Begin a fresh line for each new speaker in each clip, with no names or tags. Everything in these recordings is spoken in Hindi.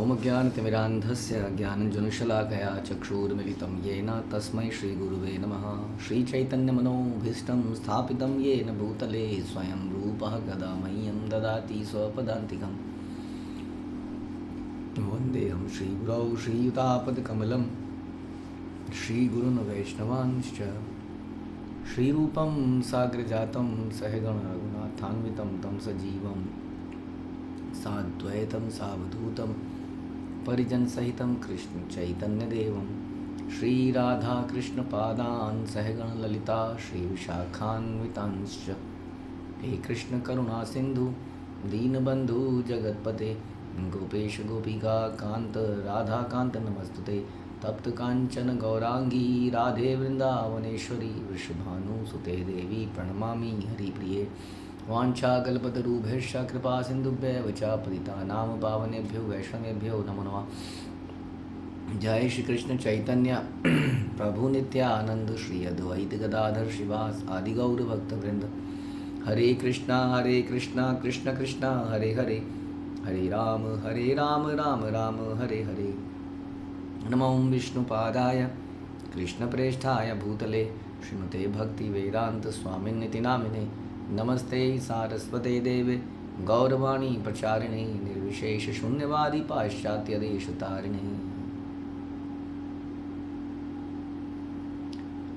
ओम ज्ञानतिमिरान्धस्य ज्ञानञ्जनशलाकया चक्षुर्मिलितं येन तस्मै श्रीगुरुवे नमः। श्रीचैतन्यमनोभीष्टं स्थापितं येन भूतले स्वयं रूपः कदा मह्यं ददाति स्वपदान्तिकं। वन्देऽहं श्रीगुरौ श्रीयुतापदकमलं श्रीगुरुन् वैष्णवांश्च श्रीरूपं साग्रजातं सहगणरघुनाथान्वितं तं सजीवं साद्वैतं सावधूतं परिजनसहितं कृष्ण चैतन्यदेवं श्रीराधाकृष्णपादान् सहगणललिता श्रीविशाखान्वितांश्च। हे कृष्ण करुणा सिंधु दीनबंधु जगतपते गोपेश गोपिका कांत राधा कांत नमस्तुते। तप्त कांचन गौरांगी राधे वृंदावनेश्वरी वृषभानुसुते देवी प्रणमामि हरिप्रिये। वाञ्छाकल्पतरुभ्यश्च कृपा सिन्धुभ्यः च पतितानां पावनेभ्यो वैष्णवेभ्यो नमो नमः। जय श्री कृष्ण चैतन्य प्रभु नित्यानंद श्री अद्वैत गदाधर शिवास आदि गौर भक्तवृंद। हरे कृष्णा कृष्ण कृष्णा हरे हरे, हरे राम राम राम हरे हरे। नमो विष्णुपादाय कृष्णप्रेष्ठाय भूतले श्रीमते भक्ति वेदांत स्वामिन्निति नामिने। नमस्ते सारस्वते देवे गौरवाणी प्रचारिणे निर्विशेष शून्यवादी पाश्चात्य देशतारिणे।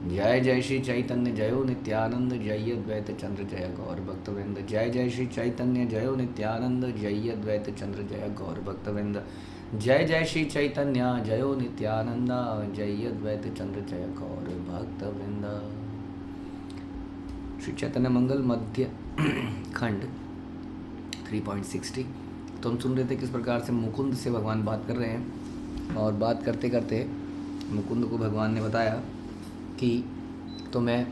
जय जय श्री चैतन्य जयो नित्यानंद जय अद्वैत चंद्र जय गौर भक्तवृंद। जय जय श्री चैतन्य जयो नित्यानंद जय अद्वैत चंद्र जय गौर भक्तवृंद। जय जय श्री चैतन्य जयो नित्यानंद जय अद्वैत चंद्र जय गौर भक्तवृंद। श्री चैतन्य मंगल मध्य खंड 3.60। तो हम सुन रहे थे किस प्रकार से मुकुंद से भगवान बात कर रहे हैं, और बात करते करते मुकुंद को भगवान ने बताया कि तुम्हें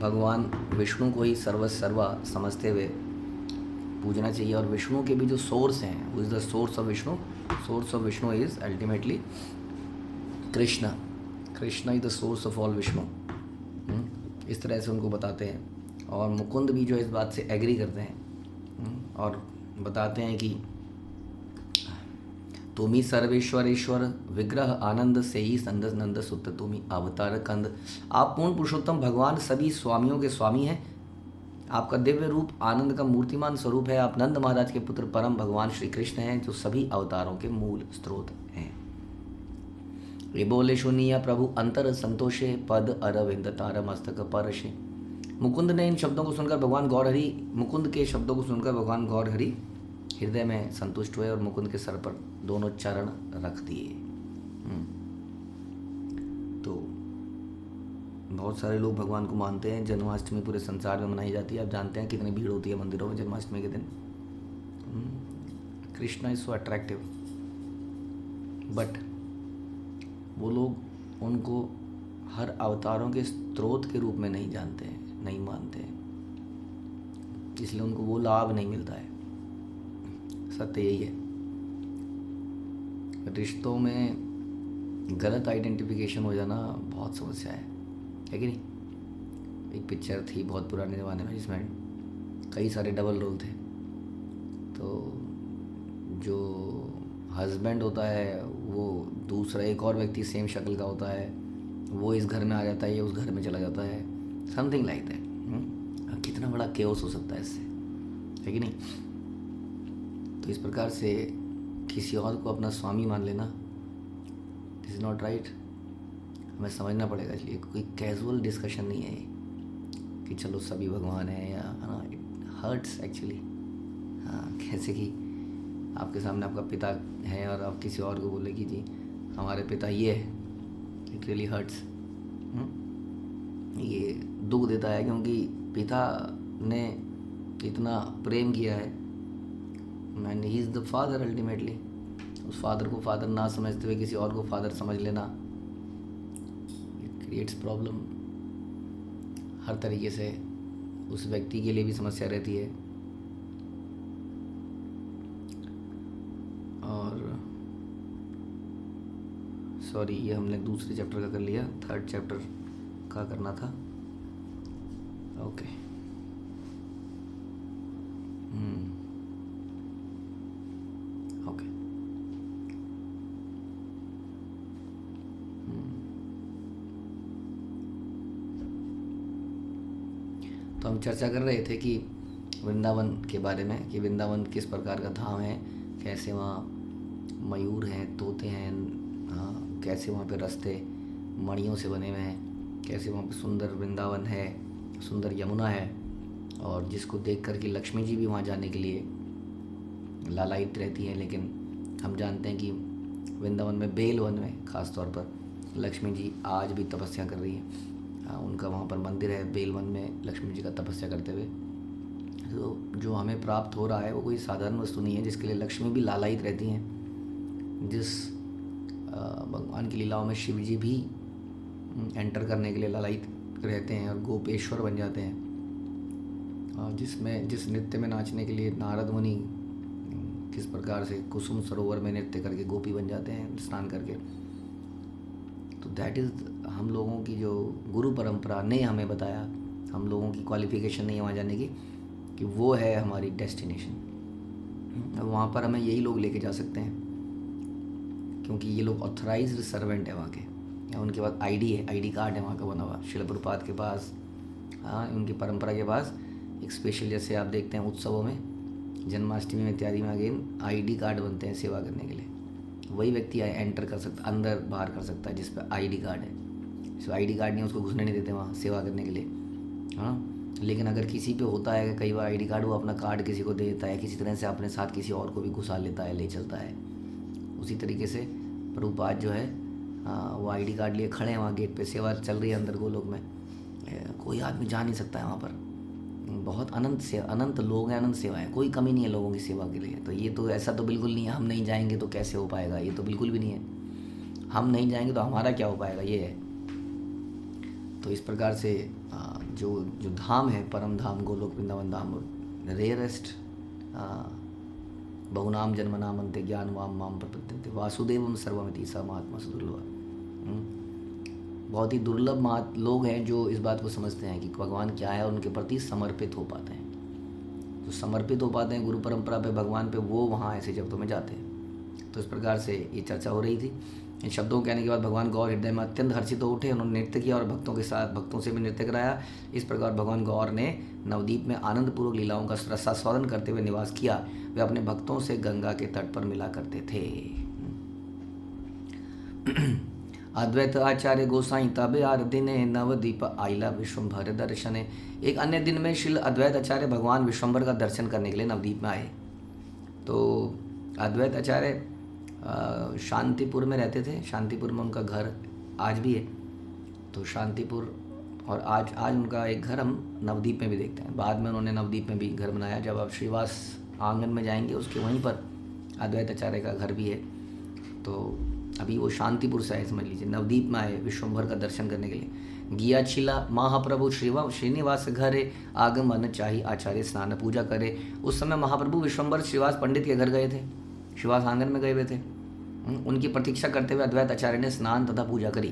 भगवान विष्णु को ही सर्वा समझते हुए पूजना चाहिए। और विष्णु के भी जो सोर्स हैं, वो is the source of Vishnu. Source of Vishnu is ultimately Krishna. Krishna is the source of all Vishnu. इस तरह से उनको बताते हैं। और मुकुंद भी जो इस बात से एग्री करते हैं और बताते हैं कि तुमी सर्वेश्वर ईश्वर विग्रह आनंद से ही संद नंद सुत तुमी अवतार कंद। आप पूर्ण पुरुषोत्तम भगवान सभी स्वामियों के स्वामी हैं। आपका दिव्य रूप आनंद का मूर्तिमान स्वरूप है। आप नंद महाराज के पुत्र परम भगवान श्री कृष्ण हैं, जो सभी अवतारों के मूल स्रोत हैं। ये बोले सुनिया प्रभु अंतर संतोषे पद अरविंद तार मस्तक परशे। मुकुंद ने इन शब्दों को सुनकर भगवान गौरहरि, मुकुंद के शब्दों को सुनकर भगवान गौरहरि हृदय में संतुष्ट हुए और मुकुंद के सर पर दोनों चरण रख दिए। तो बहुत सारे लोग भगवान को मानते हैं। जन्माष्टमी पूरे संसार में मनाई जाती है। आप जानते हैं कितनी भीड़ होती है मंदिरों में जन्माष्टमी के दिन। Krishna is so attractive, but वो लोग उनको हर अवतारों के स्रोत के रूप में नहीं जानते हैं, नहीं मानते हैं, इसलिए उनको वो लाभ नहीं मिलता है। सत्य यही है। रिश्तों में गलत आइडेंटिफिकेशन हो जाना बहुत समस्या है कि नहीं। एक पिक्चर थी बहुत पुराने ज़माने में जिसमें कई सारे डबल रोल थे। तो जो हस्बैंड होता है वो दूसरा एक और व्यक्ति सेम शक्ल का होता है, वो इस घर में आ जाता है, ये उस घर में चला जाता है, समथिंग लाइक दैट। कितना बड़ा केओस हो सकता है इससे, है कि नहीं। तो इस प्रकार से किसी और को अपना स्वामी मान लेना दिस इज़ नॉट राइट। हमें समझना पड़ेगा। इसलिए कोई कैजुअल डिस्कशन नहीं है कि चलो सभी भगवान हैं या इट हर्ट्स एक्चुअली। हाँ, कैसे कि आपके सामने आपका पिता है और आप किसी और को बोले कि जी हमारे पिता ये है, इट रियली हर्ट्स। ये दुख देता है क्योंकि पिता ने इतना प्रेम किया है and he is the father ultimately. उस फादर को फादर ना समझते हुए किसी और को फादर समझ लेना, इट क्रिएट्स प्रॉब्लम। हर तरीके से उस व्यक्ति के लिए भी समस्या रहती है। और सॉरी, ये हमने दूसरे चैप्टर का कर लिया, थर्ड चैप्टर का करना था। ओके। ओके। तो हम चर्चा कर रहे थे कि वृंदावन के बारे में, कि वृंदावन किस प्रकार का धाम है, कैसे वहाँ मयूर हैं, तोते हैं, हाँ, कैसे वहाँ पे रास्ते मणियों से बने हुए हैं, कैसे वहाँ पे सुंदर वृंदावन है, सुंदर यमुना है, और जिसको देख कर के लक्ष्मी जी भी वहाँ जाने के लिए लालायित रहती हैं। लेकिन हम जानते हैं कि वृंदावन में बेलवन में ख़ास तौर पर लक्ष्मी जी आज भी तपस्या कर रही हैं। उनका वहाँ पर मंदिर है बेलवन में, लक्ष्मी जी का तपस्या करते हुए। तो जो हमें प्राप्त हो रहा है वो कोई साधारण वस्तु नहीं है, जिसके लिए लक्ष्मी भी लालायित रहती हैं। जिस भगवान की लीलाओं में शिव जी भी एंटर करने के लिए लालायित रहते हैं और गोपेश्वर बन जाते हैं, जिस नृत्य में नाचने के लिए नारद मुनि किस प्रकार से कुसुम सरोवर में नृत्य करके गोपी बन जाते हैं स्नान करके। तो दैट इज़ हम लोगों की जो गुरु परंपरा ने हमें बताया, हम लोगों की क्वालिफ़िकेशन नहीं है वहाँ जाने की, कि वो है हमारी डेस्टिनेशन। अब वहाँ पर हमें यही लोग लेके जा सकते हैं, क्योंकि ये लोग ऑथराइज्ड सर्वेंट है वहाँ के, या उनके पास आईडी है, आईडी कार्ड है वहाँ का बना हुआ। शिल प्रभुपाद के पास, हाँ, उनकी परंपरा के पास एक स्पेशल, जैसे आप देखते हैं उत्सवों में, जन्माष्टमी में इत्यादि में अगेन आईडी कार्ड बनते हैं सेवा करने के लिए। वही व्यक्ति एंटर कर सकता, अंदर बाहर कर सकता है जिस पर आईडी कार्ड है। जिस आईडी कार्ड नहीं उसको घुसने नहीं देते वहाँ सेवा करने के लिए, हाँ। लेकिन अगर किसी पे होता है कई बार आईडी कार्ड, वो अपना कार्ड किसी को दे देता है, किसी तरह से अपने साथ किसी और को भी घुसा लेता है, ले चलता है। उसी तरीके से प्रभुपाद जो है, वो आईडी कार्ड लिए खड़े हैं वहाँ गेट पे, सेवा चल रही है अंदर गोलोक में, कोई आदमी जा नहीं सकता है वहाँ पर। बहुत अनंत लोग हैं, अनंत सेवा है, कोई कमी नहीं है लोगों की सेवा के लिए। तो ये तो ऐसा तो बिल्कुल नहीं है हम नहीं जाएंगे तो कैसे हो पाएगा, ये तो बिल्कुल भी नहीं है। हम नहीं जाएंगे तो हमारा क्या हो पाएगा, ये है। तो इस प्रकार से जो धाम है, परम धाम गोलोक वृंदावन धाम, रेयरेस्ट बहुनाम जन्मनाम अंते ज्ञान वाम माम प्रपद्यन्ते वासुदेवम सर्वमिति स महात्मा सुदुर्लभ। बहुत ही दुर्लभ लोग हैं जो इस बात को समझते हैं कि भगवान क्या है और उनके प्रति समर्पित हो पाते हैं। जो समर्पित हो पाते हैं गुरु परंपरा पे, भगवान पे, वो वहाँ ऐसे शब्दों में जाते हैं। तो इस प्रकार से ये चर्चा हो रही थी। इन शब्दों को कहने के बाद भगवान गौर हृदय में अत्यंत हर्षित हो उठे। उन्होंने नृत्य किया और भक्तों के साथ, भक्तों से भी नृत्य कराया। इस प्रकार भगवान गौर ने नवदीप में आनंदपूर्वक लीलाओं का रसास्वादन करते हुए निवास किया। वे अपने भक्तों से गंगा के तट पर मिला करते थे। अद्वैत आचार्य गोसाई तबे आर दिने नवदीप आइला विश्वम्भर दर्शने। एक अन्य दिन में श्री अद्वैत आचार्य भगवान विश्वम्भर का दर्शन करने के लिए नवदीप में आए। तो अद्वैत आचार्य शांतिपुर में रहते थे। शांतिपुर में उनका घर आज भी है। तो शांतिपुर, और आज उनका एक घर हम नवदीप में भी देखते हैं। बाद में उन्होंने नवदीप में भी घर बनाया। जब आप श्रीवास आंगन में जाएंगे उसके वहीं पर अद्वैत आचार्य का घर भी है। तो अभी वो शांतिपुर से आए, समझ लीजिए, नवदीप में आए विश्वम्भर का दर्शन करने के लिए। गिया छिला महाप्रभु श्रीनिवास घरे आगमन चाही आचार्य स्नान पूजा करे। उस समय महाप्रभु विश्वम्भर श्रीवास पंडित के घर गए थे, श्रीवास आंगन में गए हुए थे। उनकी प्रतीक्षा करते हुए अद्वैत आचार्य ने स्नान तथा पूजा करी।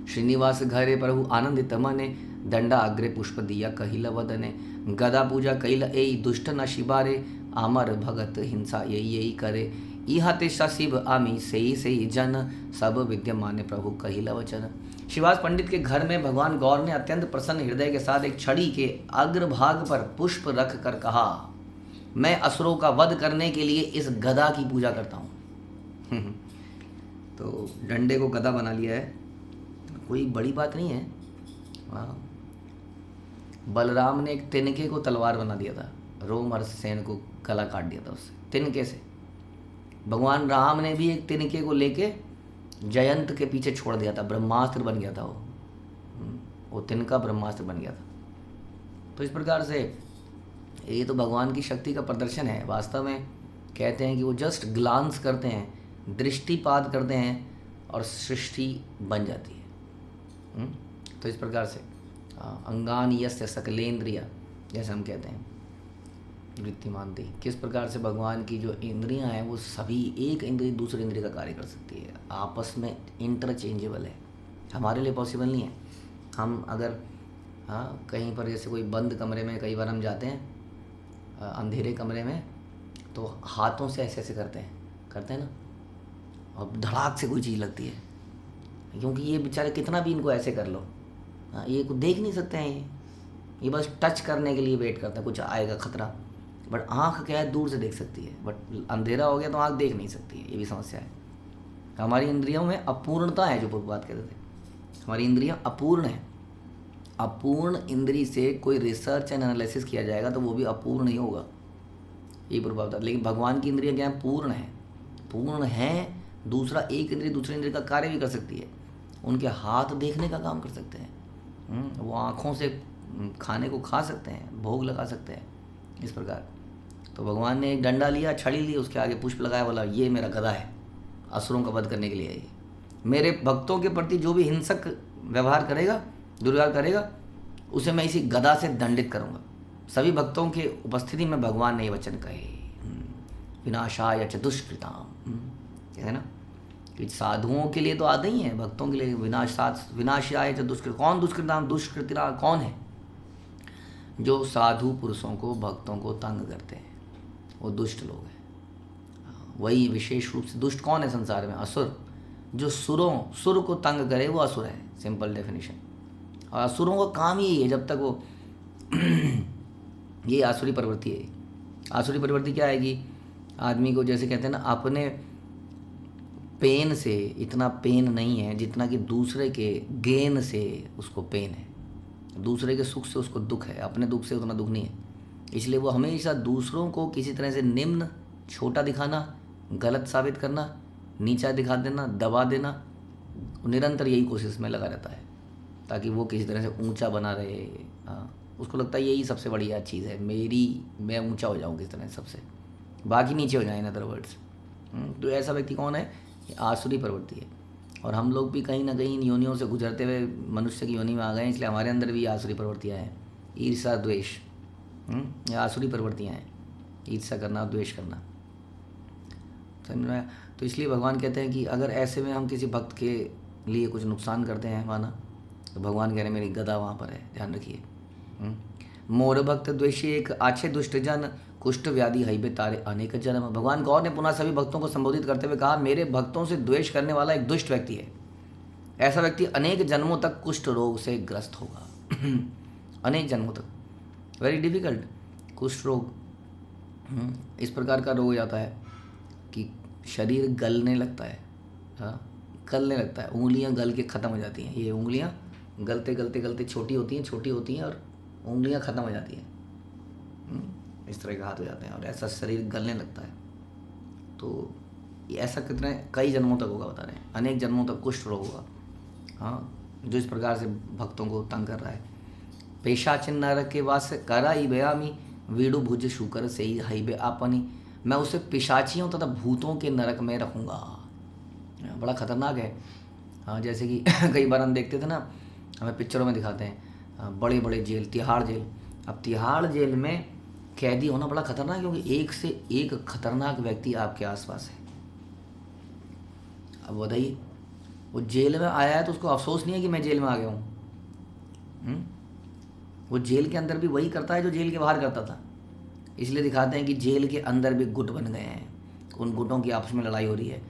श्रीनिवास घरे प्रभु आनंदित मने दंडा अग्रे पुष्प दिया कहिला वदने। गदा पूजा कैला ए दुष्ट न शिबारे आमर भगत हिंसा यही करे। इहा ते शिव आमी से जन सब विद्यमान प्रभु कहिला वचन। शिवास पंडित के घर में भगवान गौर ने अत्यंत प्रसन्न हृदय के साथ एक छड़ी के अग्रभाग पर पुष्प रख कर कहा, मैं असुरों का वध करने के लिए इस गदा की पूजा करता हूँ। तो डंडे को गदा बना लिया है, कोई बड़ी बात नहीं है। बलराम ने एक तिनके को तलवार बना दिया था, रोमहर्ष सेन को गला काट दिया था उससे, तिनके से। भगवान राम ने भी एक तिनके को लेके जयंत के पीछे छोड़ दिया था, ब्रह्मास्त्र बन गया था वो तिनका ब्रह्मास्त्र बन गया था। तो इस प्रकार से ये तो भगवान की शक्ति का प्रदर्शन है। वास्तव में कहते हैं कि वो जस्ट ग्लांस करते हैं, दृष्टिपात करते हैं और सृष्टि बन जाती है। तो इस प्रकार से अंगान यस्य सकलेंद्रिया, जैसे हम कहते हैं, वृत्तिमानती, किस प्रकार से भगवान की जो इंद्रियां हैं वो सभी एक इंद्रिय दूसरे इंद्रिय का कार्य कर सकती है, आपस में इंटरचेंजेबल है। हमारे लिए पॉसिबल नहीं है। हम अगर कहीं पर जैसे कोई बंद कमरे में कई बार हम जाते हैं, अंधेरे कमरे में, तो हाथों से ऐसे ऐसे करते हैं ना, और धड़ाक से कोई चीज़ लगती है, क्योंकि ये बेचारे कितना भी इनको ऐसे कर लो, ये को देख नहीं सकते हैं, ये बस टच करने के लिए वेट करता है, कुछ आएगा खतरा। बट आँख क्या है, दूर से देख सकती है, बट अंधेरा हो गया तो आँख देख नहीं सकती है, ये भी समस्या है। हमारी इंद्रियों में अपूर्णता है, जो प्रभुपाद कहते थे, हमारी इंद्रियां अपूर्ण है। अपूर्ण इंद्री से कोई रिसर्च एंड एनालिसिस किया जाएगा तो वो भी अपूर्ण ही होगा, ये प्रभाव था। लेकिन भगवान की इंद्रियां क्या है, पूर्ण है, पूर्ण है। दूसरा, एक इंद्रिय दूसरी इंद्रिय का कार्य भी कर सकती है। उनके हाथ देखने का काम कर सकते हैं, वो आँखों से खाने को खा सकते हैं, भोग लगा सकते हैं, इस प्रकार। तो भगवान ने एक डंडा लिया, छड़ी ली, उसके आगे पुष्प लगाया, बोला ये मेरा गदा है, असुरों का वध करने के लिए है ये। मेरे भक्तों के प्रति जो भी हिंसक व्यवहार करेगा, दुर्व्यवहार करेगा, उसे मैं इसी गदा से दंडित करूंगा। सभी भक्तों के उपस्थिति में भगवान ने ये वचन कहे, विनाशाय च दुष्कृताम, है ना, कि साधुओं के लिए तो आते ही हैं, भक्तों के लिए विनाशाय च दुष्कृत। कौन दुष्कृताम, दुष्कृतिना कौन है? जो साधु पुरुषों को, भक्तों को तंग करते हैं, वो दुष्ट लोग हैं। वही विशेष रूप से दुष्ट कौन है संसार में? असुर। जो सुर को तंग करे वो असुर है, सिंपल डेफिनेशन। और असुरों का काम ही है, जब तक वो ये आसुरी प्रवृत्ति है। आसुरी प्रवृत्ति क्या है कि आदमी को, जैसे कहते हैं ना, अपने पेन से इतना पेन नहीं है जितना कि दूसरे के गेन से उसको पेन है। दूसरे के सुख से उसको दुख है, अपने दुख से उतना दुख नहीं है। इसलिए वो हमेशा दूसरों को किसी तरह से निम्न, छोटा दिखाना, गलत साबित करना, नीचा दिखा देना, दबा देना, निरंतर यही कोशिश में लगा रहता है, ताकि वो किसी तरह से ऊंचा बना रहे। हाँ, उसको लगता है यही सबसे बढ़िया चीज़ है मैं ऊंचा हो जाऊँ किस तरह सबसे, बाकी नीचे हो जाए, इन अदर वर्ड्स। तो ऐसा व्यक्ति कौन है? ये आसुरी प्रवृत्ति है। और हम लोग भी कहीं ना कहीं इन योनियों से गुजरते हुए मनुष्य की योनि में आ गए, इसलिए हमारे अंदर भी आसुरी प्रवृत्तियाँ हैं। ईर्षा, द्वेष, ये आसुरी प्रवृत्तियाँ हैं। ईर्षा करना, द्वेष करना, समझ में? तो इसलिए भगवान कहते हैं कि अगर ऐसे में हम किसी भक्त के लिए कुछ नुकसान करते हैं माना, तो भगवान कह रहे हैं मेरी गदा वहाँ पर है, ध्यान रखिए। मोर भक्त द्वेषी एक आछे दुष्ट जन, कुष्ठ व्याधि हईबे तारे अनेक जन्म। भगवान गौर ने पुनः सभी भक्तों को संबोधित करते हुए कहा, मेरे भक्तों से द्वेष करने वाला एक दुष्ट व्यक्ति है। ऐसा व्यक्ति अनेक जन्मों तक कुष्ठ रोग से ग्रस्त होगा। अनेक जन्मों तक, वेरी डिफिकल्ट। कुष्ठ रोग इस प्रकार का रोग हो जाता है कि शरीर गलने लगता है, हाँ, गलने लगता है, उंगलियां गल के ख़त्म हो जाती हैं। ये उंगलियां गलते गलते गलते छोटी होती हैं और उंगलियां ख़त्म हो जाती हैं, इस तरह के हाथ हो जाते हैं, और ऐसा शरीर गलने लगता है। तो ये ऐसा कई जन्मों तक होगा, बता रहे हैं, अनेक जन्मों तक कुष्ठ रोग होगा, हाँ, जो इस प्रकार से भक्तों को तंग कर रहा है। पेशाचिन नरक के वास करा ही बयामी, वीडु भुज शुकर से ही हईबे आपनी। मैं उसे पिशाचियों तथा भूतों के नरक में रखूँगा। बड़ा खतरनाक है। हाँ, जैसे कि कई बार हम देखते थे ना, हमें पिक्चरों में दिखाते हैं बड़े बड़े जेल, तिहाड़ जेल। अब तिहाड़ जेल में कैदी होना बड़ा खतरनाक, क्योंकि एक से एक खतरनाक व्यक्ति आपके आसपास है। अब बताइए, वो जेल में आया है तो उसको अफसोस नहीं है कि मैं जेल में आ गया हूँ। वो जेल के अंदर भी वही करता है जो जेल के बाहर करता था। इसलिए दिखाते हैं कि जेल के अंदर भी गुट बन गए हैं, उन गुटों की आपस में लड़ाई हो रही है।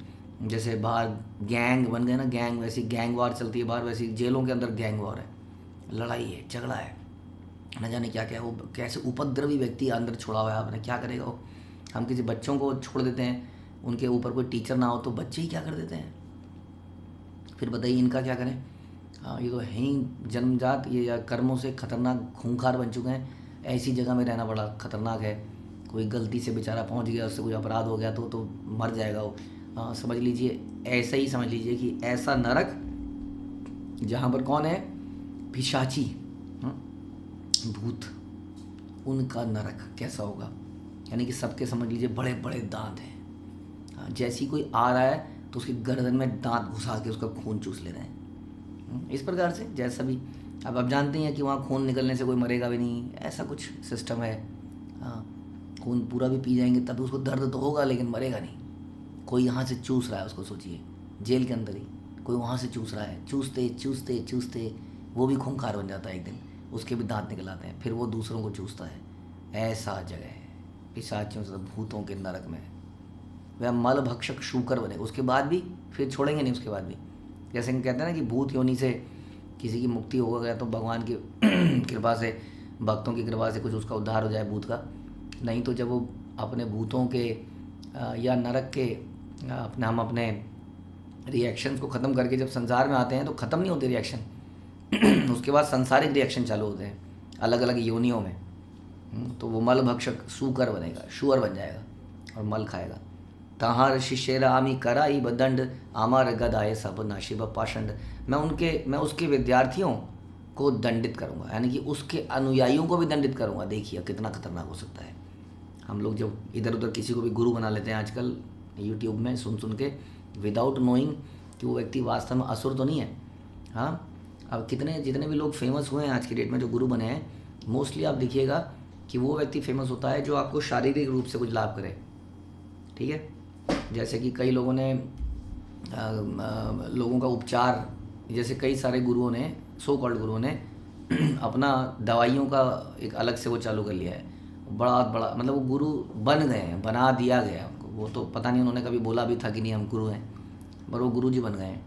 जैसे बाहर गैंग बन गए ना, गैंग, वैसी गैंग वार चलती है बाहर, वैसी जेलों के अंदर गैंग वार है, लड़ाई है, झगड़ा है, न जाने क्या क्या। वो कैसे उपद्रवी व्यक्ति अंदर छोड़ा हुआ है, आपने क्या करेगा वो। हम किसी बच्चों को छोड़ देते हैं, उनके ऊपर कोई टीचर ना हो तो बच्चे ही क्या कर देते हैं, फिर बताइए इनका क्या करें। हाँ, ये तो है ही जन्मजात, ये या कर्मों से खतरनाक खूंखार बन चुके हैं। ऐसी जगह में रहना बड़ा खतरनाक है। कोई गलती से बेचारा पहुंच गया, उससे कोई अपराध हो गया तो मर जाएगा वो। हाँ, समझ लीजिए, ऐसे ही समझ लीजिए कि ऐसा नरक जहाँ पर कौन है, पिशाची, भूत, उनका नरक कैसा होगा। यानी कि सबके समझ लीजिए बड़े बड़े दांत हैं। हाँ, जैसी कोई आ रहा है तो उसकी गर्दन में दांत घुसा के उसका खून चूस ले रहे हैं, इस प्रकार से। जैसा भी अब आप जानते हैं कि वहाँ खून निकलने से कोई मरेगा भी नहीं, ऐसा कुछ सिस्टम है। हाँ, खून पूरा भी पी जाएंगे तब उसको दर्द तो होगा, लेकिन मरेगा नहीं। कोई यहाँ से चूस रहा है उसको, सोचिए, जेल के अंदर ही कोई वहाँ से चूस रहा है, चूसते चूसते चूसते वो भी खूंखार बन जाता है एक दिन, उसके भी दांत निकल आते हैं, फिर वो दूसरों को चूसता है। ऐसा जगह है पिशाचियों से, भूतों के नरक में। वह मल भक्षक शूकर बने, उसके बाद भी फिर छोड़ेंगे नहीं, उसके बाद भी। जैसे कहते हैं ना कि भूत योनि से किसी की मुक्ति हो गया तो भगवान की कृपा से भक्तों की कृपा से कुछ उसका उद्धार हो जाए भूत का। नहीं तो जब वो अपने भूतों के या नरक के अपने रिएक्शंस को ख़त्म करके जब संसार में आते हैं तो ख़त्म नहीं होते रिएक्शन उसके बाद सांसारिक रिएक्शन चालू होते हैं अलग अलग योनियों में। तो वो मल भक्षक सूकर बनेगा, शुअर बन जाएगा और मल खाएगा। तहार शिष्य आमी कराई बदंड आमार गदाए सब नाशिब पाषंड। मैं उसके विद्यार्थियों को दंडित करूँगा, यानी कि उसके अनुयायियों को भी दंडित करूँगा। देखिए कितना खतरनाक हो सकता है। हम लोग जब इधर उधर किसी को भी गुरु बना लेते हैं आजकल यूट्यूब में सुन के, विदाउट नोइंग कि वो व्यक्ति वास्तव में असुर तो नहीं है। हाँ, अब जितने भी लोग फेमस हुए हैं आज की डेट में जो गुरु बने हैं, मोस्टली आप देखिएगा कि वो व्यक्ति फेमस होता है जो आपको शारीरिक रूप से कुछ लाभ करे। ठीक है, जैसे कि कई लोगों ने लोगों का उपचार, जैसे कई सारे गुरुओं ने, सो कॉल्ड गुरुओं ने अपना दवाइयों का एक अलग से वो चालू कर लिया है। बड़ा मतलब वो गुरु बन गए हैं, बना दिया गया उनको। वो तो पता नहीं उन्होंने कभी बोला भी था कि नहीं हम गुरु हैं, पर वो गुरु जी बन गए हैं।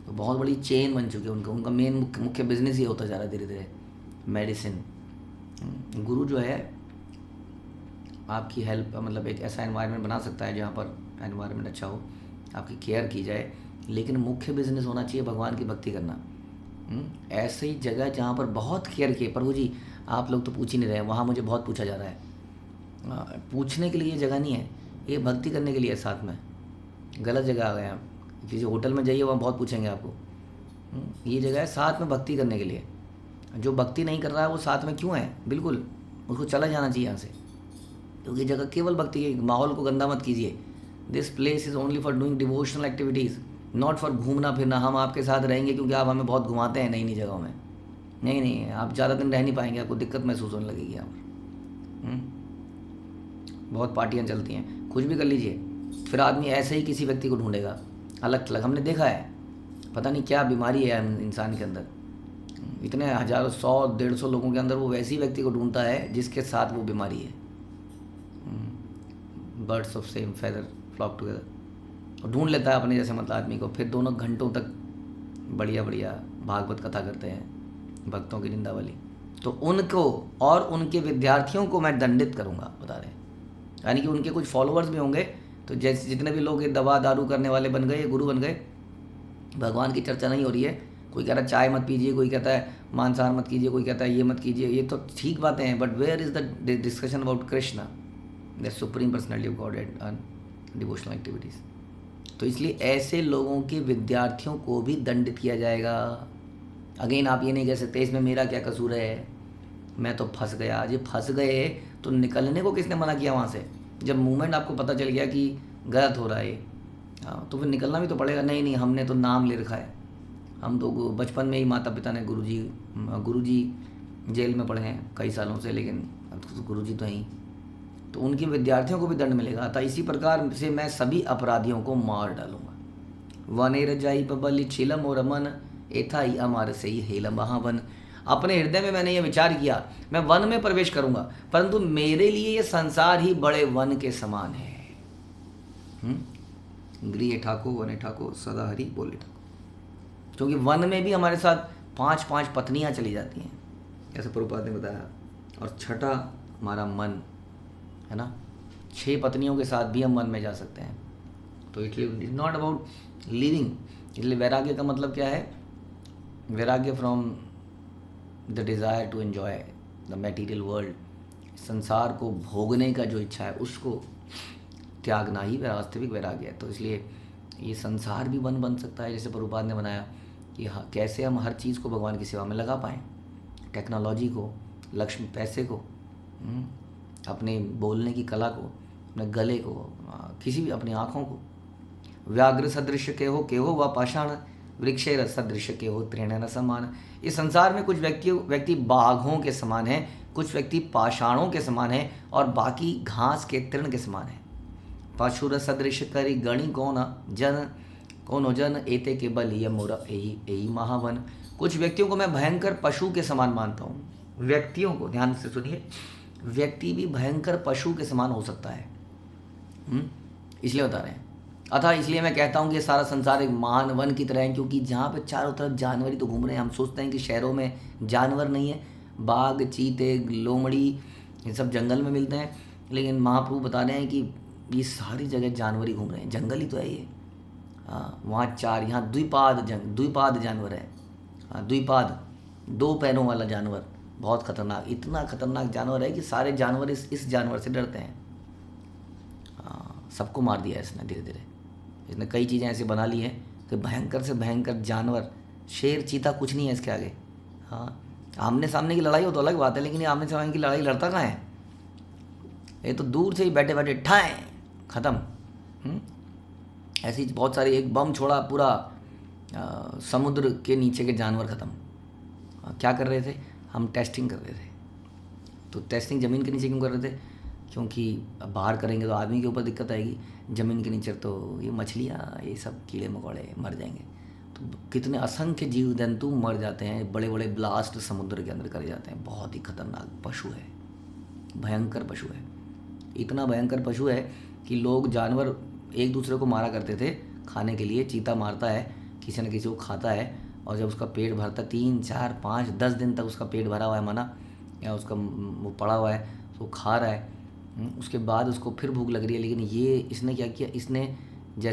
तो बहुत बड़ी चेन बन चुकी है उनका मेन मुख्य बिजनेस ये होता जा रहा है धीरे धीरे, मेडिसिन। गुरु जो है आपकी हेल्प, मतलब एक ऐसा एनवायरनमेंट बना सकता है जहाँ पर एनवायरनमेंट अच्छा हो, आपकी केयर की जाए, लेकिन मुख्य बिजनेस होना चाहिए भगवान की भक्ति करना। ऐसी जगह जहाँ पर बहुत केयर किए। प्रभु जी आप लोग तो पूछ ही नहीं रहे, वहाँ मुझे बहुत पूछा जा रहा है। पूछने के लिए ये जगह नहीं है, ये भक्ति करने के लिए साथ में। गलत जगह आ गए आप, किसी होटल में जाइए वहाँ बहुत पूछेंगे आपको। ये जगह है साथ में भक्ति करने के लिए। जो भक्ति नहीं कर रहा है वो साथ में क्यों है, बिल्कुल उसको चला जाना चाहिए यहाँ से, क्योंकि जगह केवल भक्ति के। माहौल को गंदा मत कीजिए। This place is only for doing devotional activities, not for घूमना फिरना। हम आपके साथ रहेंगे क्योंकि आप हमें बहुत घुमाते हैं नई नई जगहों में। नहीं, आप ज़्यादा दिन रह नहीं पाएंगे, आपको दिक्कत महसूस होने लगेगी यहाँ पर। बहुत पार्टियाँ चलती हैं, कुछ भी कर लीजिए, फिर आदमी ऐसे ही किसी व्यक्ति को ढूंढेगा अलग थलग। हमने देखा है, पता नहीं क्या बीमारी है इंसान के अंदर। इतने हज़ारों 100-150 लोगों के अंदर वो वैसी व्यक्ति को ढूंढता है जिसके साथ वो बीमारी है। Birds of same feather flock together. ढूंढ लेता है अपने जैसे मतलब आदमी को, फिर दोनों घंटों तक बढ़िया भागवत कथा करते हैं, भक्तों की निंदा वाली। तो उनको और उनके विद्यार्थियों को मैं दंडित करूँगा, बता रहे हैं। यानी कि उनके कुछ फॉलोअर्स भी होंगे, तो जैसे जितने भी लोग ये दवा दारू करने वाले बन गए, ये गुरु बन गए, भगवान की चर्चा नहीं हो रही है। कोई कह रहा है चाय मत पीजिए, कोई कहता है मांसाहार मत कीजिए, कोई कहता है ये मत कीजिए। ये तो ठीक बातें हैं, but where is the discussion about Krishna, the supreme personality of God and devotional activities. तो इसलिए ऐसे लोगों के विद्यार्थियों को भी दंडित किया जाएगा। अगेन आप ये नहीं कह सकते इसमें मेरा क्या कसूर है, मैं तो फंस गया। आज फंस गए तो निकलने को किसने मना किया वहाँ से? जब मूवमेंट आपको पता चल गया कि गलत हो रहा है, हाँ, तो फिर निकलना भी तो पड़ेगा। नहीं, हमने तो नाम ले रखा है। हम तो बचपन में ही माता पिता ने गुरुजी जेल में पढ़े हैं कई सालों से, लेकिन अब गुरुजी तो हैं, तो उनके विद्यार्थियों को भी दंड मिलेगा। अतः इसी प्रकार से मैं सभी अपराधियों को मार डालूंगा। वनेर जाई पबली छिलम और रमन एथा ही अमार से ही हेलम वन। अपने हृदय में मैंने ये विचार किया, मैं वन में प्रवेश करूंगा, परंतु मेरे लिए ये संसार ही बड़े वन के समान है। गृह ठाको वने ठाको सदा हरि बोले ठाको। क्योंकि वन में भी हमारे साथ 5-5 पत्नियां चली जाती हैं, ऐसे प्रभुपाद ने बताया। और छठा हमारा मन है ना, 6 पत्नियों के साथ भी हम वन में जा सकते हैं। तो it is not about living. इसलिए वैराग्य का मतलब क्या है? वैराग्य from the desire to enjoy the material world, संसार को भोगने का जो इच्छा है उसको त्यागना ही वास्तविक वैराग्य है। तो इसलिए ये संसार भी वन बन सकता है, जैसे प्रभुपाद ने बनाया कि हाँ, कैसे हम हर चीज़ को भगवान की सेवा में लगा पाएँ। टेक्नोलॉजी को, लक्ष्मी पैसे को, अपने बोलने की कला को, अपने गले को, किसी भी अपनी आँखों को। व्याघ्र सदृश के हो व पाषाण, वृक्षेर सदृश के हो तृण न समान। इस संसार में कुछ व्यक्ति बाघों के समान हैं, कुछ व्यक्ति पाषाणों के समान हैं, और बाकी घास के तृण के समान हैं। पशुर सदृश करी गणि कोनो जन एते के बल ये मोरा यही महावन। कुछ व्यक्तियों को मैं भयंकर पशु के समान मानता हूँ। व्यक्तियों को ध्यान से सुनिए, व्यक्ति भी भयंकर पशु के समान हो सकता है। इसलिए बता रहे हैं। अतः इसलिए मैं कहता हूँ कि ये सारा संसार एक महान वन की तरह है, क्योंकि जहाँ पे चारों तरफ जानवर ही तो घूम रहे हैं। हम सोचते हैं कि शहरों में जानवर नहीं है, बाघ, चीते, लोमड़ी, ये सब जंगल में मिलते हैं, लेकिन महाप्रभु बता रहे हैं कि ये सारी जगह जानवर ही घूम रहे हैं, जंगल ही तो है ये। हाँ, वहाँ 4, यहाँ द्विपाद जानवर है। हाँ, द्विपाद, 2 पैरों वाला जानवर, बहुत खतरनाक, इतना खतरनाक जानवर है कि सारे जानवर इस जानवर से डरते हैं। हाँ, सबको मार दिया है इसने धीरे धीरे। इसने कई चीज़ें ऐसी बना ली हैं कि भयंकर से भयंकर जानवर, शेर, चीता कुछ नहीं है इसके आगे। हाँ, आमने सामने की लड़ाई हो तो अलग बात है, लेकिन ये आमने सामने की लड़ाई लड़ता कहाँ है? ये तो दूर से ही बैठे बैठे ठाएँ ख़त्म। ऐसी बहुत सारी, एक बम छोड़ा, पूरा समुद्र के नीचे के जानवर ख़त्म। क्या कर रहे थे? हम टेस्टिंग कर रहे थे। तो टेस्टिंग ज़मीन के नीचे क्यों कर रहे थे? क्योंकि अब बाहर करेंगे तो आदमी के ऊपर दिक्कत आएगी, ज़मीन के नीचे तो ये मछलियाँ, ये सब कीड़े मकोड़े मर जाएंगे। तो कितने असंख्य जीव जंतु मर जाते हैं, बड़े बड़े ब्लास्ट समुद्र के अंदर करे जाते हैं। बहुत ही खतरनाक पशु है, भयंकर पशु है। इतना भयंकर पशु है कि लोग, जानवर एक दूसरे को मारा करते थे खाने के लिए। चीता मारता है, किसी न किसी को खाता है, और जब उसका पेट भरता, 3, 4, 5, 10 दिन तक उसका पेट भरा हुआ है माना, या उसका वो पड़ा हुआ है, तो खा रहा है। उसके बाद उसको फिर भूख लग रही है। लेकिन ये इसने क्या किया?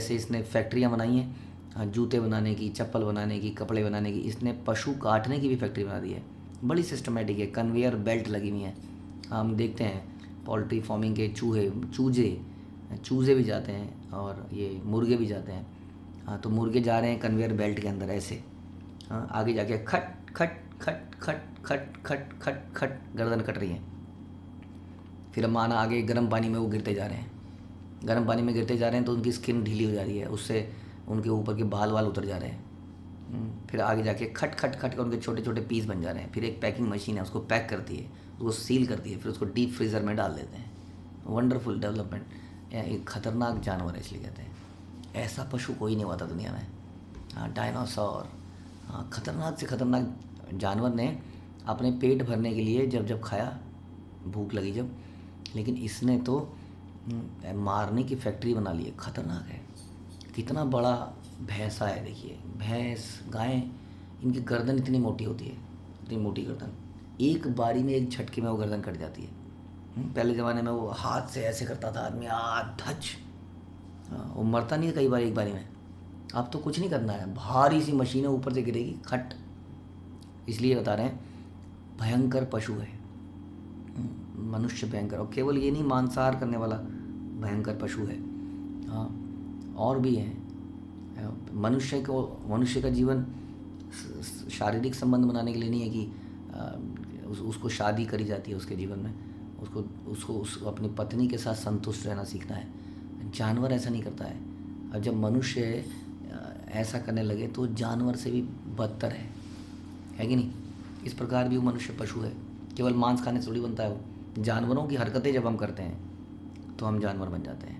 इसने फैक्ट्रियाँ बनाई हैं, जूते बनाने की, चप्पल बनाने की, कपड़े बनाने की। इसने पशु काटने की भी फैक्ट्री बना दी है, बड़ी सिस्टमेटिक है, कन्वेयर बेल्ट लगी हुई है। हम देखते हैं पोल्ट्री फार्मिंग के चूज़े भी जाते हैं, और ये मुर्गे भी जाते हैं। हाँ, तो मुर्गे जा रहे हैं कन्वेयर बेल्ट के अंदर ऐसे। हाँ, आगे जाके खट खट खट खट खट खट खट खट गर्दन कट रही है। फिर माना आगे गर्म पानी में वो गिरते जा रहे हैं, गर्म पानी में गिरते जा रहे हैं, तो उनकी स्किन ढीली हो जा रही है, उससे उनके ऊपर के बाल उतर जा रहे हैं। फिर आगे जाके खट खट खट कर उनके छोटे छोटे पीस बन जा रहे हैं। फिर एक पैकिंग मशीन है, उसको पैक करती है, उसको सील करती है, फिर उसको डीप फ्रीज़र में डाल देते हैं। Wonderful development. एक खतरनाक जानवर है इसलिए कहते हैं। ऐसा पशु कोई नहीं हुआ था दुनिया में। हाँ, डायनासोर। हाँ, खतरनाक से खतरनाक जानवर ने अपने पेट भरने के लिए जब खाया, भूख लगी जब, लेकिन इसने तो मारने की फैक्ट्री बना ली है। खतरनाक है। कितना बड़ा भैंसा है, देखिए, भैंस, गाय, इनकी गर्दन इतनी मोटी होती है, इतनी मोटी गर्दन, एक बारी में, एक झटके में वो गर्दन कट जाती है। पहले ज़माने में वो हाथ से ऐसे करता था आदमी, धच, वो मरता नहीं है कई बार एक बारी में। अब तो कुछ नहीं करना है, भारी सी मशीनें ऊपर से गिरेगी, खट। इसलिए बता रहे हैं भयंकर पशु है मनुष्य, भयंकर। और केवल ये नहीं, मांसाहार करने वाला भयंकर पशु है। हाँ, और भी हैं। मनुष्य का जीवन शारीरिक संबंध बनाने के लिए नहीं है कि उसको शादी करी जाती है उसके जीवन में, उसको अपनी पत्नी के साथ संतुष्ट रहना सीखना है। जानवर ऐसा नहीं करता है। और जब मनुष्य ऐसा करने लगे तो जानवर से भी बदतर है कि नहीं? इस प्रकार भी वो मनुष्य पशु है। केवल मांस खाने से थोड़ी बनता है वो। जानवरों की हरकतें जब हम करते हैं तो हम जानवर बन जाते हैं।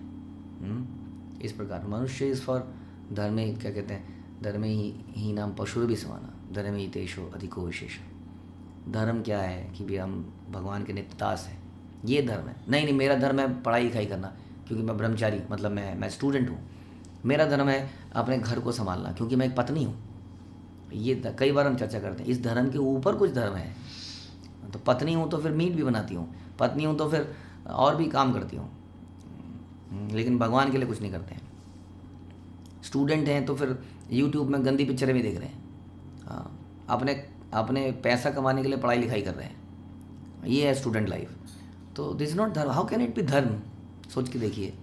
इस प्रकार मनुष्य इस फॉर धर्मे, क्या कहते हैं, धर्मे ही नाम पशु भी समाना, धर्मे ही तेषो अधिको विशेष। धर्म क्या है कि भी हम भगवान के नित्यदास हैं, ये धर्म है। नहीं, मेरा धर्म है पढ़ाई लिखाई करना, क्योंकि मैं ब्रह्मचारी, मतलब मैं स्टूडेंट हूँ। मेरा धर्म है अपने घर को संभालना, क्योंकि मैं एक पत्नी हूँ। ये कई बार हम चर्चा करते हैं। इस धर्म के ऊपर कुछ धर्म है। तो पत्नी हूँ तो फिर मीट भी बनाती हूँ, पत्नी हूँ तो फिर और भी काम करती हूँ, लेकिन भगवान के लिए कुछ नहीं करते हैं। स्टूडेंट हैं तो फिर यूट्यूब में गंदी पिक्चरें भी देख रहे हैं। हाँ, अपने पैसा कमाने के लिए पढ़ाई लिखाई कर रहे हैं। ये है स्टूडेंट लाइफ। तो दिस नॉट धर्म। हाउ कैन इट बी धर्म? सोच के देखिए।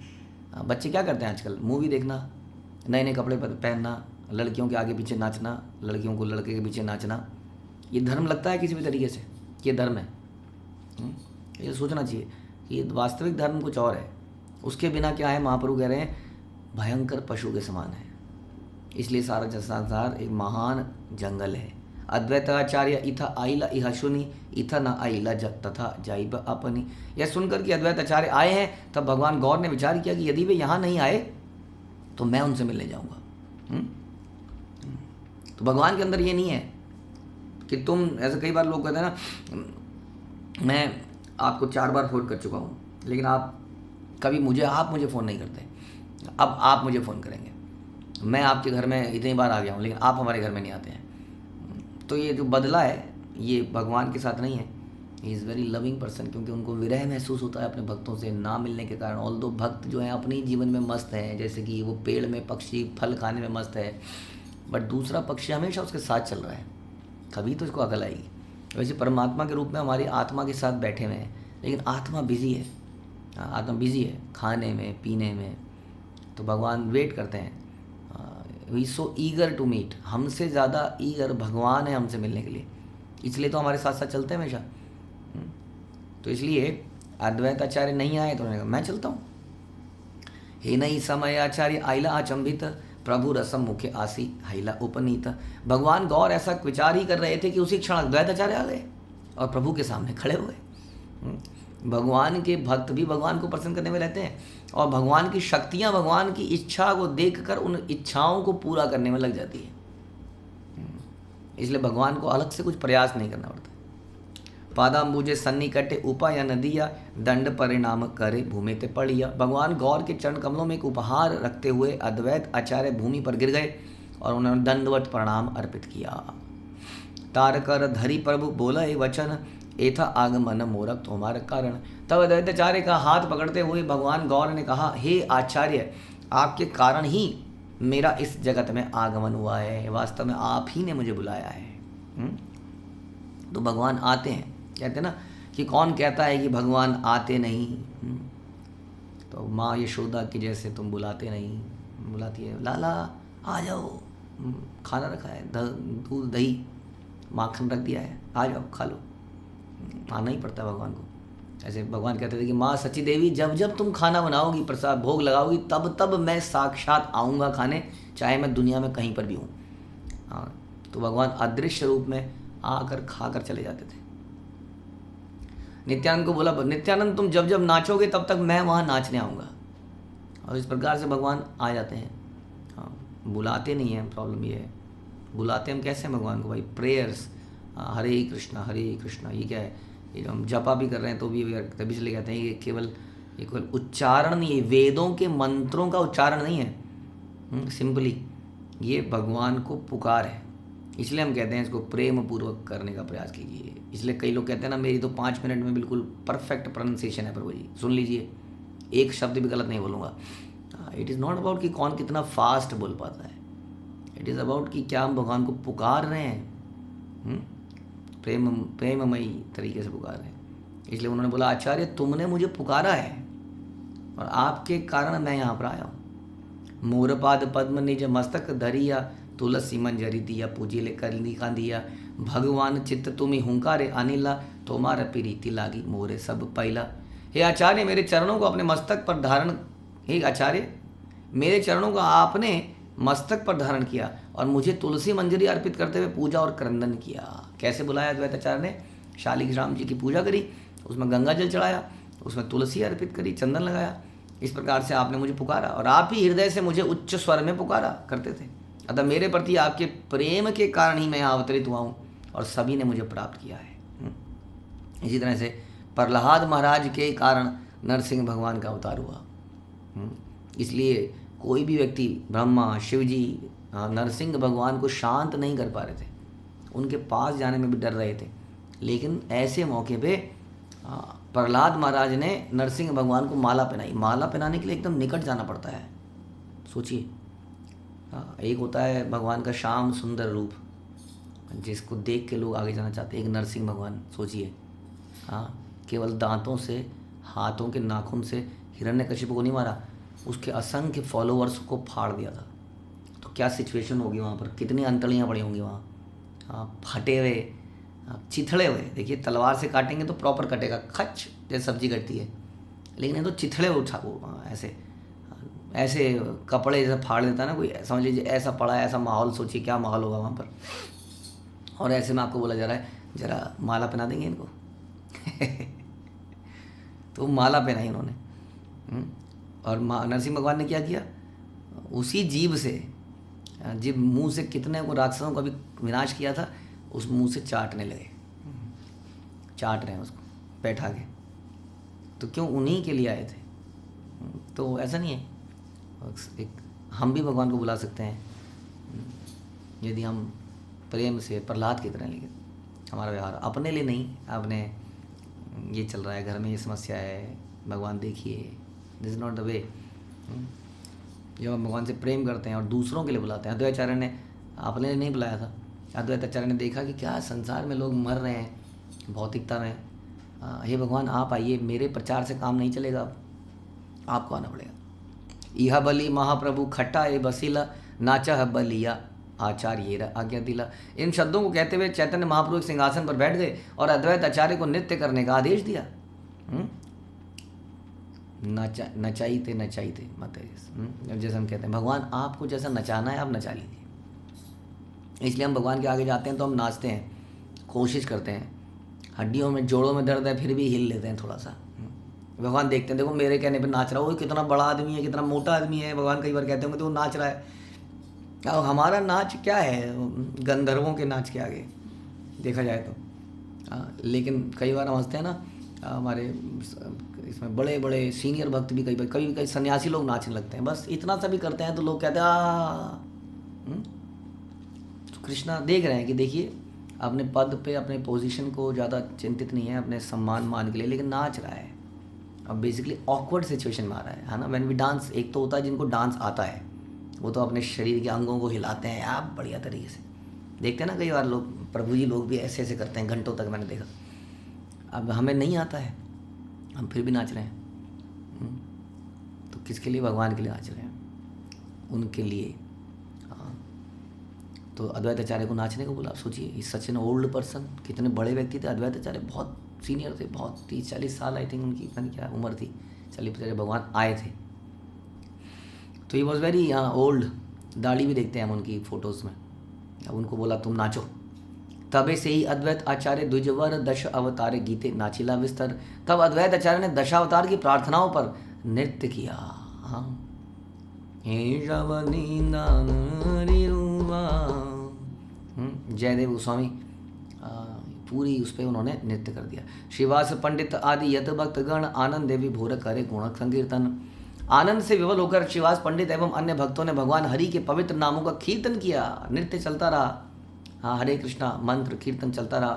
बच्चे क्या करते हैं आजकल? मूवी देखना, नए नए कपड़े पहनना, लड़कियों के आगे पीछे नाचना, लड़कियों को लड़के के पीछे नाचना। ये धर्म लगता है किसी भी तरीके से? ये धर्म है? ये सोचना चाहिए कि वास्तविक धर्म कुछ और है। उसके बिना क्या है? महाप्रभु कह रहे हैं भयंकर पशु के समान है। इसलिए सारा संसार एक महान जंगल है। अद्वैताचार्य इथा आइला इहा सुनी, इथा न आइला तथा जाइब अपनी। यह सुनकर कि अद्वैताचार्य आए हैं, तब भगवान गौर ने विचार किया कि यदि वे यहाँ नहीं आए तो मैं उनसे मिलने जाऊँगा। तो भगवान के अंदर ये नहीं है कि तुम, ऐसे कई बार लोग कहते हैं ना, मैं आपको 4 बार फ़ोन कर चुका हूँ, लेकिन आप मुझे फ़ोन नहीं करते। अब आप मुझे फ़ोन करेंगे। मैं आपके घर में इतनी बार आ गया हूँ, लेकिन आप हमारे घर में नहीं आते हैं। तो ये जो बदला है, ये भगवान के साथ नहीं है। He is very loving person, क्योंकि उनको विरह महसूस होता है अपने भक्तों से ना मिलने के कारण। ऑल दो भक्त जो हैं अपने जीवन में मस्त हैं, जैसे कि वो पेड़ में पक्षी फल खाने में मस्त है, बट दूसरा पक्षी हमेशा उसके साथ चल रहा है, कभी तो इसको अकल आएगी। वैसे परमात्मा के रूप में हमारी आत्मा के साथ बैठे हुए हैं, लेकिन आत्मा बिजी है। आत्मा बिजी है खाने में पीने में, तो भगवान वेट करते हैं। We so eager to meet, हमसे ज़्यादा ईगर भगवान है हमसे मिलने के लिए, इसलिए तो हमारे साथ साथ चलते हैं हमेशा। तो इसलिए अद्वैत आचार्य नहीं आए तो उन्होंने कहा मैं चलता हूँ। हे नहीं समय आचार्य आइला अचंभित, प्रभु रसम मुखे आसी हैला उपनीत। भगवान गौर ऐसा विचार ही कर रहे थे कि उसी क्षण अद्वैत आचार्य आ गए और प्रभु के सामने खड़े हुए। भगवान के भक्त भी भगवान को प्रसन्न करने में रहते हैं, और भगवान की शक्तियाँ भगवान की इच्छा को देखकर उन इच्छाओं को पूरा करने में लग जाती है। इसलिए भगवान को अलग से कुछ प्रयास नहीं करना पड़ता। पादाम्बुजे सन्निकटे उपाय नदिया, दंड परिणाम करे भूमि ते पड़िया। भगवान गौर के चरण कमलों में एक उपहार रखते हुए अद्वैत आचार्य भूमि पर गिर गए और उन्होंने दंडवत प्रणाम अर्पित किया। तारकर धरी प्रभु बोला ए वचन, एथा आगमन मोरक तुम्हारे कारण। तब अद्वैत आचार्य का हाथ पकड़ते हुए भगवान गौर ने कहा, हे आचार्य, आपके कारण ही मेरा इस जगत में आगमन हुआ है, वास्तव में आप ही ने मुझे बुलाया है। तो भगवान आते हैं, कहते हैं ना कि कौन कहता है कि भगवान आते नहीं। तो माँ यशोदा की जैसे तुम बुलाते नहीं, बुलाती है, लाला आ जाओ, खाना रखा है, दूध दही माखन रख दिया है, आ जाओ खा लो। आना ही पड़ता है भगवान को। ऐसे भगवान कहते थे कि माँ सची देवी, जब जब तुम खाना बनाओगी, प्रसाद भोग लगाओगी, तब तब मैं साक्षात आऊँगा खाने, चाहे मैं दुनिया में कहीं पर भी हूँ। हाँ, तो भगवान अदृश्य रूप में आकर खाकर चले जाते थे। नित्यानंद को बोला, नित्यानंद तुम जब जब नाचोगे तब तक मैं वहाँ नाचने आऊँगा। और इस प्रकार से भगवान आ जाते हैं। हाँ, बुलाते नहीं हैं, प्रॉब्लम ये है। बुलाते हम कैसे हैं भगवान को भाई? प्रेयर्स, हरे कृष्णा हरे कृष्णा, ये क्या है? ये जो हम जपा भी कर रहे हैं तो भी तभी इसलिए कहते हैं ये केवल उच्चारण नहीं है, वेदों के मंत्रों का उच्चारण नहीं है। सिंपली ये भगवान को पुकार है, इसलिए हम कहते हैं इसको प्रेम पूर्वक करने का प्रयास कीजिए। इसलिए कई लोग कहते हैं ना, मेरी तो 5 मिनट में बिल्कुल परफेक्ट प्रोनाउंसिएशन है प्रभु जी, सुन लीजिए, एक शब्द भी गलत नहीं बोलूँगा। इट इज़ नॉट अबाउट कि कौन कितना फास्ट बोल पाता है, इट इज़ अबाउट कि क्या हम भगवान को पुकार रहे हैं, प्रेममयी तरीके से पुकार रहे हैं। इसलिए उन्होंने बोला, आचार्य तुमने मुझे पुकारा है और आपके कारण मैं यहाँ पर आया हूँ। मोरपाद पद्म निज मस्तक धरिया, तुलसी मंजरी दिया पूजिले कर लिखा दिया। भगवान चित्त तुम्हें हुंकारे अनिला, तुम्हारा प्रीति लागी मोरे सब पैला। हे आचार्य, मेरे चरणों को अपने मस्तक पर धारण, हे आचार्य मेरे चरणों को आपने मस्तक पर धारण किया और मुझे तुलसी मंजरी अर्पित करते हुए पूजा और क्रंदन किया। कैसे बुलाया अद्वैत आचार्य ने? शालिग्राम जी की पूजा करी, उसमें गंगा जल चढ़ाया, उसमें तुलसी अर्पित करी, चंदन लगाया। इस प्रकार से आपने मुझे पुकारा और आप ही हृदय से मुझे उच्च स्वर में पुकारा करते थे। अतः मेरे प्रति आपके प्रेम के कारण ही मैं यहाँ अवतरित हुआ हूँ और सभी ने मुझे प्राप्त किया है। इसी तरह से प्रहलाद महाराज के कारण नरसिंह भगवान का अवतार हुआ। इसलिए कोई भी व्यक्ति, ब्रह्मा शिव जी नरसिंह भगवान को शांत नहीं कर पा रहे थे, उनके पास जाने में भी डर रहे थे। लेकिन ऐसे मौके पे प्रहलाद महाराज ने नरसिंह भगवान को माला पहनाई। माला पहनाने के लिए एकदम निकट जाना पड़ता है। सोचिए, एक होता है भगवान का श्याम सुंदर रूप जिसको देख के लोग आगे जाना चाहते हैं, एक नरसिंह भगवान। सोचिए, केवल दांतों से, हाथों के नाखून से हिरण्यकशिपु को नहीं मारा, उसके असंख्य फॉलोअर्स को फाड़ दिया था। तो क्या सिचुएशन होगी वहाँ पर, कितनी अंतड़ियाँ पड़ी होंगी वहाँ, फटे हुए, चिथड़े हुए। देखिए, तलवार से काटेंगे तो प्रॉपर कटेगा, खच जैसे सब्जी कटती है, लेकिन ये तो चिथड़े उठा वो ऐसे कपड़े जैसे फाड़ देता है ना कोई, समझ लीजिए ऐसा पड़ा है, ऐसा माहौल। सोचिए क्या माहौल होगा वहाँ पर। और ऐसे में आपको बोला जा रहा है जरा माला पहना देंगे इनको तो माला पहनाई उन्होंने। और नरसिंह भगवान ने क्या किया? उसी जीभ से, जीभ मुंह से कितने को राक्षसों का भी विनाश किया था, उस मुंह से चाटने लगे, चाट रहे हैं उसको बैठा के। तो क्यों? उन्हीं के लिए आए थे। तो ऐसा नहीं है, एक हम भी भगवान को बुला सकते हैं यदि हम प्रेम से, प्रहलाद की तरह। लेकिन हमारा व्यवहार अपने लिए नहीं, अपने ये चल रहा है, घर में ये समस्या है, भगवान देखिए, this is not the way. जब हम भगवान से प्रेम करते हैं और दूसरों के लिए बुलाते हैं, अद्वैताचार्य ने अपने लिए नहीं बुलाया था। अद्वैताचार्य ने देखा कि क्या संसार में लोग मर रहे हैं भौतिकता में, हे भगवान आप आइए, मेरे प्रचार से काम नहीं चलेगा, अब आपको आना पड़ेगा। इहा बलि महाप्रभु खट्टा ए बसीला नाचा बलिया आचार्य आज्ञा दिला। इन शब्दों को कहते हुए चैतन्य महाप्रभु एक सिंहासन पर बैठ गए और अद्वैत आचार्य को नृत्य करने का आदेश दिया। नचाईते माता जी, जैसे हम कहते हैं भगवान आपको जैसा नचाना है आप नचा लीजिए। इसलिए हम भगवान के आगे जाते हैं तो हम नाचते हैं, कोशिश करते हैं, हड्डियों में जोड़ों में दर्द है फिर भी हिल लेते हैं थोड़ा सा। भगवान देखते हैं, देखो मेरे कहने पे नाच रहा हो, कितना बड़ा आदमी है, कितना मोटा आदमी है, भगवान कई बार कहते होंगे तो वो नाच रहा है। अब हमारा नाच क्या है गंधर्वों के नाच के आगे देखा जाए तो। लेकिन कई बार हम हंसते हैं ना, हमारे इसमें बड़े बड़े सीनियर भक्त भी कई सन्यासी लोग नाचने लगते हैं, बस इतना सा भी करते हैं तो लोग कहते हैं तो कृष्णा देख रहे हैं कि देखिए अपने पद पे अपने पोजीशन को ज़्यादा चिंतित नहीं है अपने सम्मान मान के लिए, लेकिन नाच रहा है। अब बेसिकली ऑकवर्ड सिचुएशन में आ रहा है ना। व्हेन वी डांस, एक तो होता है जिनको डांस आता है, वो तो अपने शरीर के अंगों को हिलाते हैं आप बढ़िया तरीके से, देखते हैं ना कई बार लोग, प्रभु जी लोग भी ऐसे ऐसे करते हैं घंटों तक, मैंने देखा। अब हमें नहीं आता है, हम फिर भी नाच रहे हैं। तो किसके लिए? भगवान के लिए नाच रहे हैं, उनके लिए। हाँ, तो अद्वैत आचार्य को नाचने को बोला। सोचिए इस सच एन ओल्ड पर्सन, कितने बड़े व्यक्ति थे अद्वैत आचार्य, बहुत सीनियर थे, बहुत 30-40 साल आई थिंक उनकी, पता नहीं क्या उम्र थी, 40-50 भगवान आए थे। तो ही वॉज वेरी ओल्ड, दाढ़ी भी देखते हैं हम उनकी फ़ोटोज़ में। अब उनको बोला तुम नाचो। तबे से ही अद्वैत आचार्य द्विजवर दश अवतारे गीते नाचिला विस्तर। तब अद्वैत आचार्य ने दशावतार की प्रार्थनाओं पर नृत्य किया। हाँ, जयदेव गोस्वामी पूरी उस पर उन्होंने नृत्य कर दिया। श्रीवास पंडित आदि यत भक्त गण आनंद देवी भोर करे गुण संकीर्तन। आनंद से विवल होकर श्रीवास पंडित एवं अन्य भक्तों ने भगवान हरि के पवित्र नामों का कीर्तन किया, नृत्य चलता रहा। हाँ, हरे कृष्णा मंत्र कीर्तन चलता रहा।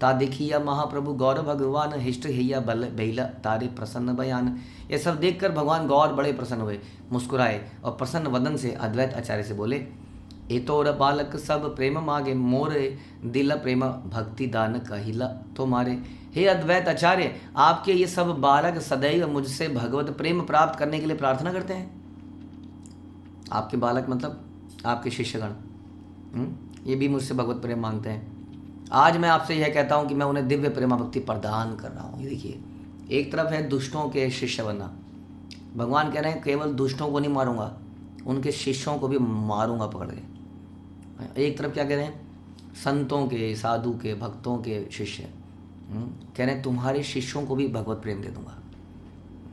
ता देखिया महाप्रभु गौर भगवान हिष्ट हैया बल बेला तारे प्रसन्न बयान। ये सब देखकर भगवान गौर बड़े प्रसन्न हुए, मुस्कुराए और प्रसन्न वदन से अद्वैत आचार्य से बोले, एतोर बालक सब प्रेम मागे मोरे दिल प्रेम भक्ति दान कहिला तुम्हारे। हे अद्वैत आचार्य, आपके ये सब बालक सदैव मुझसे भगवत प्रेम प्राप्त करने के लिए प्रार्थना करते हैं। आपके बालक मतलब आपके शिष्यगण, ये भी मुझसे भगवत प्रेम मांगते हैं। आज मैं आपसे यह कहता हूँ कि मैं उन्हें दिव्य प्रेमा भक्ति प्रदान कर रहा हूँ। ये देखिए, एक तरफ है दुष्टों के शिष्य बनना, भगवान कह रहे हैं केवल दुष्टों को नहीं मारूंगा, उनके शिष्यों को भी मारूंगा पकड़ के। एक तरफ क्या कह रहे हैं? संतों के, साधु के, भक्तों के शिष्य कह रहे हैं तुम्हारे शिष्यों को भी भगवत प्रेम दे दूंगा।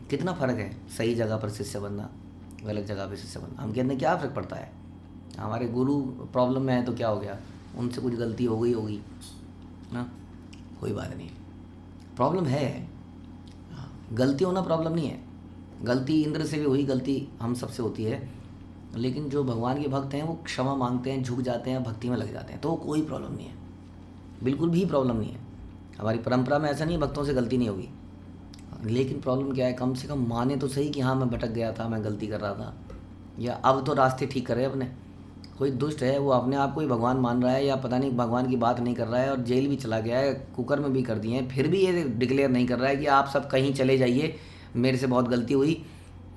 कितना फर्क है सही जगह पर शिष्य बनना, गलत जगह पर शिष्य बनना। हम कहते हैं क्या फ़र्क पड़ता है, हमारे गुरु प्रॉब्लम में है तो क्या हो गया, उनसे कुछ गलती हो गई होगी ना, कोई बात नहीं। प्रॉब्लम है, गलती होना प्रॉब्लम नहीं है। गलती इंद्र से भी हुई, गलती हम सबसे होती है, लेकिन जो भगवान के भक्त हैं वो क्षमा मांगते हैं, झुक जाते हैं, भक्ति में लग जाते हैं, तो कोई प्रॉब्लम नहीं है, बिल्कुल भी प्रॉब्लम नहीं है। हमारी परंपरा में ऐसा नहीं है भक्तों से गलती नहीं होगी, लेकिन प्रॉब्लम क्या है, कम से कम माने तो सही कि हाँ मैं भटक गया था, मैं गलती कर रहा था, या अब तो रास्ते ठीक कर रहे हैं अपने। कोई दुष्ट है वो अपने आप को ही भगवान मान रहा है, या पता नहीं भगवान की बात नहीं कर रहा है और जेल भी चला गया है, कुकर में भी कर दिए हैं, फिर भी ये डिक्लेयर नहीं कर रहा है कि आप सब कहीं चले जाइए, मेरे से बहुत गलती हुई,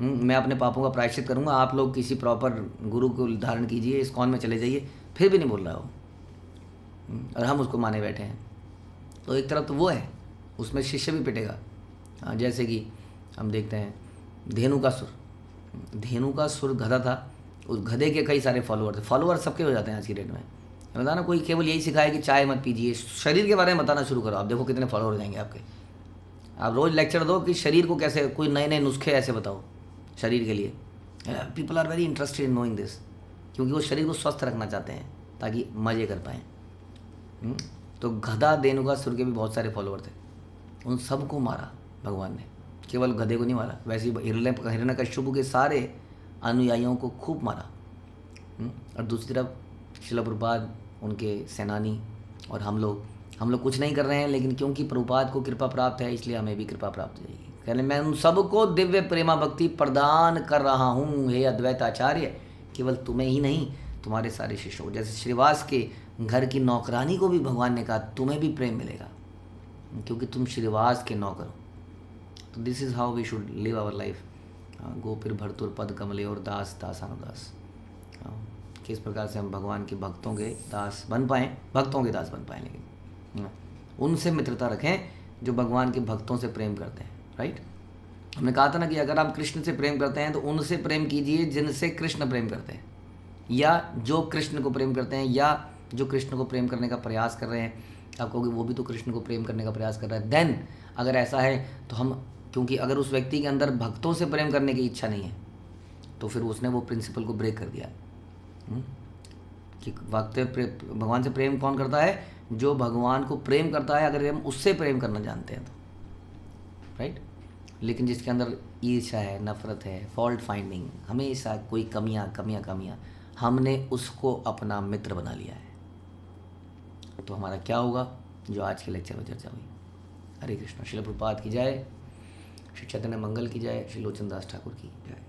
मैं अपने पापों का प्रायश्चित करूंगा, आप लोग किसी प्रॉपर गुरु को धारण कीजिए, इस्कॉन में चले जाइए, फिर भी नहीं बोल रहा हो, और हम उसको माने बैठे हैं। तो एक तरफ तो वो है, उसमें शिष्य भी पिटेगा। जैसे कि हम देखते हैं धेनु का सुर गधा था, उस गधे के कई सारे फॉलोअर थे। फॉलोअर सबके हो जाते हैं आज की डेट में, बताना कोई केवल यही सिखाया कि चाय मत पीजिए, शरीर के बारे में बताना शुरू करो, आप देखो कितने फॉलोअर हो जाएंगे आपके। आप रोज़ लेक्चर दो कि शरीर को कैसे, कोई नए नए नुस्खे ऐसे बताओ शरीर के लिए। People are very interested in knowing this, क्योंकि वो शरीर को स्वस्थ रखना चाहते हैं ताकि मज़े कर पाएँ। तो गधा धेनुकासुर के भी बहुत सारे फॉलोअर थे, उन सबको मारा भगवान ने, केवल गधे को नहीं मारा। वैसे ही हिरण्यकश्यप के सारे अनुयायियों को खूब मारा। और दूसरी तरफ श्रील प्रभुपाद, उनके सेनानी और हम लोग हम लोग कुछ नहीं कर रहे हैं, लेकिन क्योंकि प्रभुपाद को कृपा प्राप्त है इसलिए हमें भी कृपा प्राप्त हो जाएगी। कहने मैं उन सबको दिव्य प्रेमा भक्ति प्रदान कर रहा हूँ हे अद्वैत आचार्य, केवल तुम्हें ही नहीं तुम्हारे सारे शिष्यों को। जैसे श्रीवास के घर की नौकरानी को भी भगवान ने कहा तुम्हें भी प्रेम मिलेगा क्योंकि तुम श्रीवास के नौकर हो। तो this is how we should live our life. गोपिर भरतुर पद कमले और दास दासानुदास। किस प्रकार से हम भगवान के भक्तों के दास बन पाएँ, भक्तों के दास बन पाएँ, लेकिन उनसे मित्रता रखें जो भगवान के भक्तों से प्रेम करते हैं। राइट, हमने कहा था ना कि अगर आप कृष्ण से प्रेम करते हैं तो उनसे प्रेम कीजिए जिनसे कृष्ण प्रेम करते हैं, या जो कृष्ण को प्रेम करते हैं, या जो कृष्ण को प्रेम करने का प्रयास कर रहे हैं। आप कहोगे वो भी तो कृष्ण को प्रेम करने का प्रयास कर रहा है। देन अगर ऐसा है तो हम, क्योंकि अगर उस व्यक्ति के अंदर भक्तों से प्रेम करने की इच्छा नहीं है तो फिर उसने वो प्रिंसिपल को ब्रेक कर दिया कि भगवान से प्रेम कौन करता है? जो भगवान को प्रेम करता है, अगर हम उससे प्रेम करना जानते हैं तो। राइट, लेकिन जिसके अंदर ईर्ष्या है, नफरत है, फॉल्ट फाइंडिंग, हमेशा कोई कमियां, हमने उसको अपना मित्र बना लिया है। तो हमारा क्या होगा? जो आज के लेक्चर में चर्चा हुई। हरे कृष्ण। श्रील प्रभुपाद की जय, श्री चैतन्य मंगल की जय, श्री लोचन दास ठाकुर की जय।